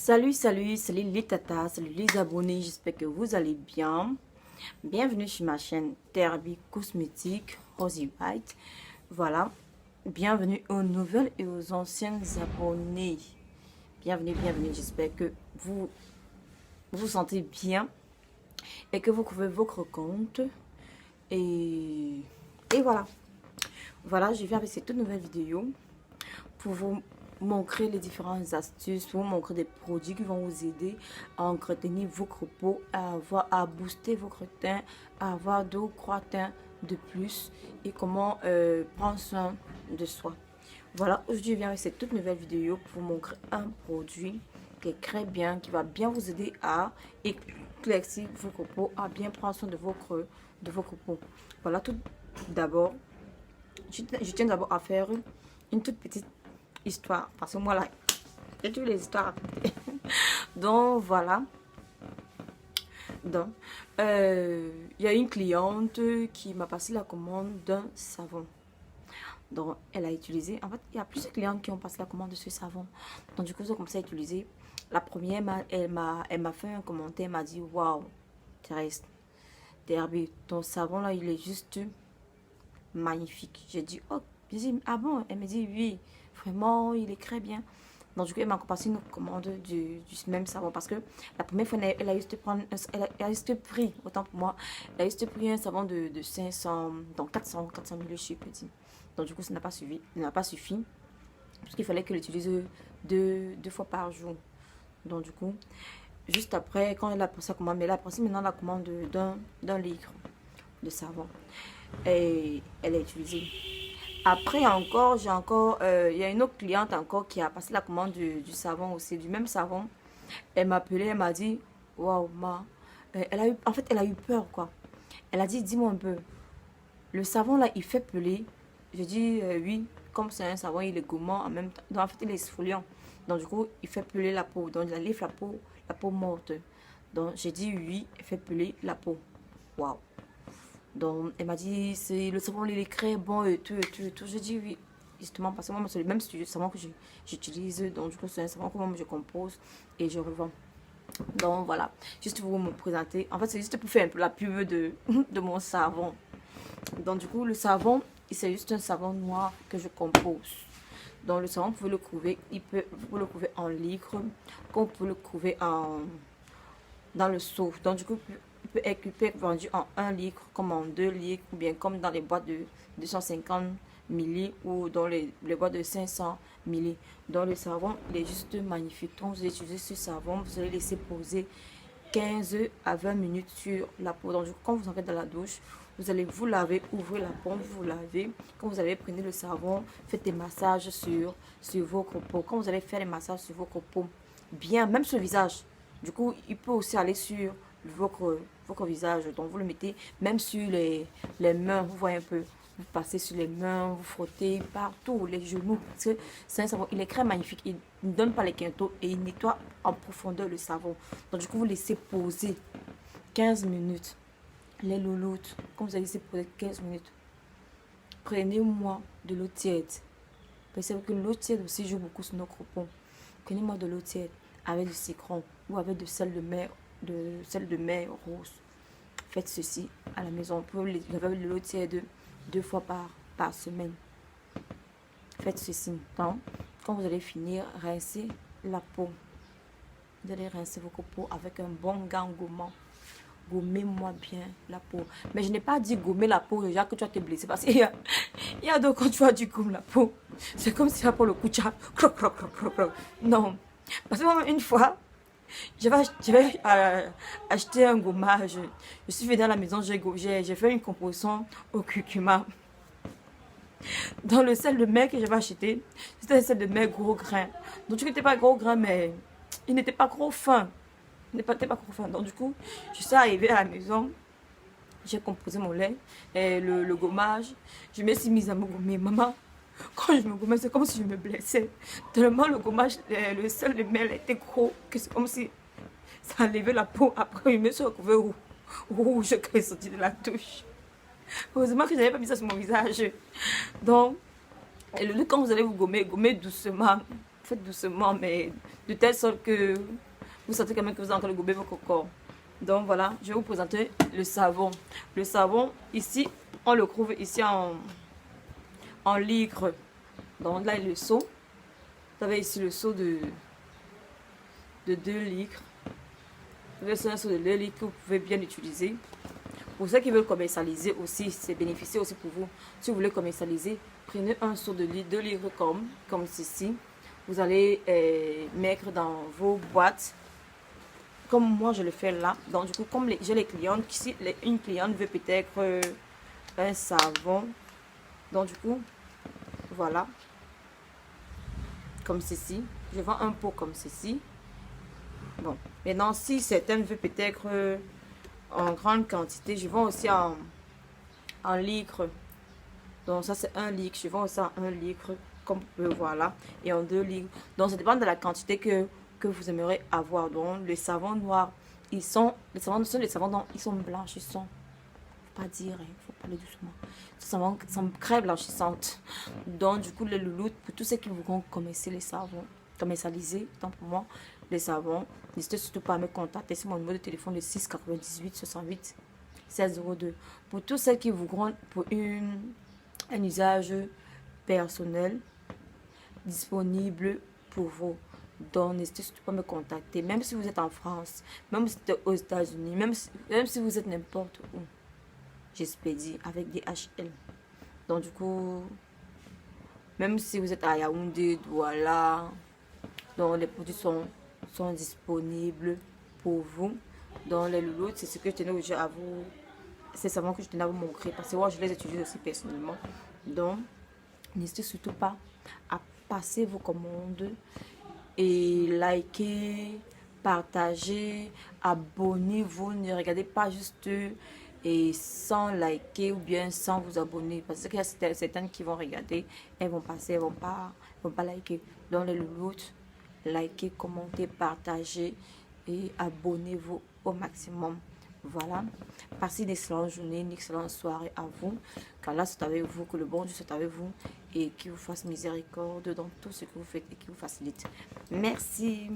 Salut les tatas, salut les abonnés, j'espère que vous allez bien. Bienvenue sur ma chaîne Derby Cosmétique Rosy White. Voilà, bienvenue aux nouvelles et aux anciennes abonnés. Bienvenue, j'espère que vous vous sentez bien et que vous trouvez votre compte. Et voilà. Voilà, je viens avec cette toute nouvelle vidéo pour vous montrer les différentes astuces, pour vous montrer des produits qui vont vous aider à entretenir votre peau, à booster votre teint, à avoir 2 ou 3 teints de plus et comment prendre soin de soi. Voilà, aujourd'hui je viens avec cette toute nouvelle vidéo pour vous montrer un produit qui est très bien, qui va bien vous aider à éclaircir votre peau, à bien prendre soin de votre peau. Voilà, tout d'abord, je tiens d'abord à faire une toute petite histoire, parce que moi là j'ai toutes les histoires à raconter. Donc voilà, donc il y a une cliente qui m'a passé la commande d'un savon. Donc elle a utilisé, en fait il y a plusieurs clientes qui ont passé la commande de ce savon. Donc du coup j'ai commencé à utiliser. La première, elle m'a fait un commentaire, elle m'a dit waouh Thérèse, Derby, ton savon là il est juste magnifique. J'ai dit oh, ah bon? Elle me dit oui, vraiment il est très bien. Donc du coup elle m'a passé une commande du même savon, parce que la première fois elle a juste pris, autant pour moi, elle a juste pris un savon de 500, donc 400 ml chez Petit. Donc du coup ça n'a pas suffi, parce qu'il fallait qu'elle utilise deux fois par jour. Donc du coup juste après, quand elle a passé la commande, mais elle a passé maintenant la commande d'un litre de savon et elle a utilisé. Après encore, il y a une autre cliente encore qui a passé la commande du savon aussi, du même savon. Elle m'a appelé, elle m'a dit waouh ma, elle a eu peur quoi. Elle a dit dis-moi un peu, le savon là il fait peler. Je dis oui, comme c'est un savon il est gourmand en même temps. Donc en fait il est exfoliant, donc du coup il fait peler la peau, donc il enlève la peau morte. Donc j'ai dit oui, il fait peler la peau. Waouh. Donc, elle m'a dit, c'est le savon, il est très bon et tout. Je dis oui, justement, parce que moi, c'est le même savon que j'utilise. Donc, du coup, c'est un savon que moi, je compose et je revends. Donc, voilà. Juste pour me présenter. En fait, c'est juste pour faire un peu la pub de mon savon. Donc, du coup, le savon, c'est juste un savon noir que je compose. Donc, le savon, vous pouvez le trouver, vous pouvez le trouver en litre, comme vous pouvez le trouver dans le seau. Donc, du coup, peut être vendu en 1 litre, comme en 2 litres, ou bien comme dans les boîtes de 250 ml ou dans les boîtes de 500 ml. Donc le savon, il est juste magnifique. Quand vous utilisez ce savon, vous allez laisser poser 15 à 20 minutes sur la peau. Donc quand vous entrez dans la douche, vous allez vous laver, ouvrez la pompe, vous lavez. Quand vous allez prendre le savon, faites des massages sur votre peau. Quand vous allez faire les massages sur votre peau, bien, même sur le visage. Du coup, il peut aussi aller sur votre visage. Donc vous le mettez même sur les mains, vous voyez un peu, vous passez sur les mains, vous frottez partout, les genoux, parce que c'est un savon, il est très magnifique, il ne donne pas les quintaux et il nettoie en profondeur le savon. Donc du coup vous laissez poser 15 minutes les louloutes. Quand vous allez laisser poser 15 minutes, prenez-moi de l'eau tiède. Pensez que l'eau tiède aussi joue beaucoup sur notre peau. Prenez-moi de l'eau tiède avec du citron ou avec de sel de mer rose. Faites ceci à la maison. Vous pouvez laver de l'eau tiède 2 fois par semaine. Faites ceci. Donc, quand vous allez finir, rincez la peau. Vous allez rincer votre peau avec un bon gant gommant. Gommez-moi bien la peau. Mais je n'ai pas dit gommer la peau déjà que tu vas te blesser, parce qu'il y a donc quand tu as du gomme la peau, c'est comme si pour le coup tu as non. Parce que moi, une fois, je vais acheter un gommage. Je suis venue à la maison, j'ai fait une composition au curcuma. Dans le sel de mer que j'avais acheté, c'était un sel de mer gros grain. Donc il n'était pas gros grain, mais il n'était pas trop fin. Il n'était pas trop fin. Donc du coup, je suis arrivée à la maison, j'ai composé mon lait et le gommage. Je me suis mise à me gommer. Maman, quand je me gommais, c'est comme si je me blessais. Tellement le gommage, le sel de mer était gros, que c'est comme si ça enlevait la peau. Après, je me suis retrouvée rouge quand je suis sortie de la douche. Heureusement que je n'avais pas mis ça sur mon visage. Donc, quand vous allez vous gommer, gommez doucement. faites doucement, mais de telle sorte que vous sentez quand même que vous avez encore le gober votre corps. Donc voilà, je vais vous présenter le savon. Le savon, ici, on le trouve ici en litre. Donc là, il y a le seau. Vous avez ici le seau de 2 litres. Vous avez un seau de 2 litres que vous pouvez bien utiliser. Pour ceux qui veulent commercialiser aussi, c'est bénéficieux aussi pour vous. Si vous voulez commercialiser, prenez un seau de 2 litres comme ceci. Vous allez mettre dans vos boîtes. Comme moi, je le fais là. Donc, du coup, comme j'ai les clientes, si une cliente veut peut-être un savon. Donc, du coup, voilà. Comme ceci. Je vends un pot comme ceci. Bon, maintenant, si certaines veulent peut-être en grande quantité, je vends aussi en litres. Donc, ça, c'est 1 litre. Je vends aussi en 1 litre, comme vous pouvez voir là. Et en 2 litres. Donc, ça dépend de la quantité que vous aimeriez avoir. Donc, les savons noirs, les savons dont ils sont blanchissants. Faut pas dire, il faut parler doucement. Ces savons sont très blanchissantes. Donc, du coup, les loulous, pour tous ceux qui voudront commercialiser, tant pour moi, les savons, n'hésitez surtout pas à me contacter. C'est mon numéro de téléphone, le 6 98 68 1602. Pour tous ceux qui voudront pour un usage personnel disponible pour vous. Donc, n'hésitez surtout pas à me contacter. Même si vous êtes en France, même si vous êtes aux États-Unis, même si vous êtes n'importe où, j'expédie avec DHL. Donc, du coup, même si vous êtes à Yaoundé, Douala, donc les produits sont disponibles pour vous. Donc, les loulous, c'est ce que je tenais à vous. C'est savon que je tenais à vous montrer parce que moi, je les utilise aussi personnellement. Donc, n'hésitez surtout pas à passer vos commandes et likez, partagez, abonnez-vous. Ne regardez pas juste et sans liker ou bien sans vous abonner, parce qu'il y a certaines qui vont regarder, elles vont passer, elles vont pas liker. Donc les loulous, likez, commentez, partagez et abonnez-vous au maximum. Voilà, passez une excellente journée, une excellente soirée à vous. Car là, c'est avec vous, que le bon Dieu soit avec vous et qu'il vous fasse miséricorde dans tout ce que vous faites et qu'il vous facilite. Merci.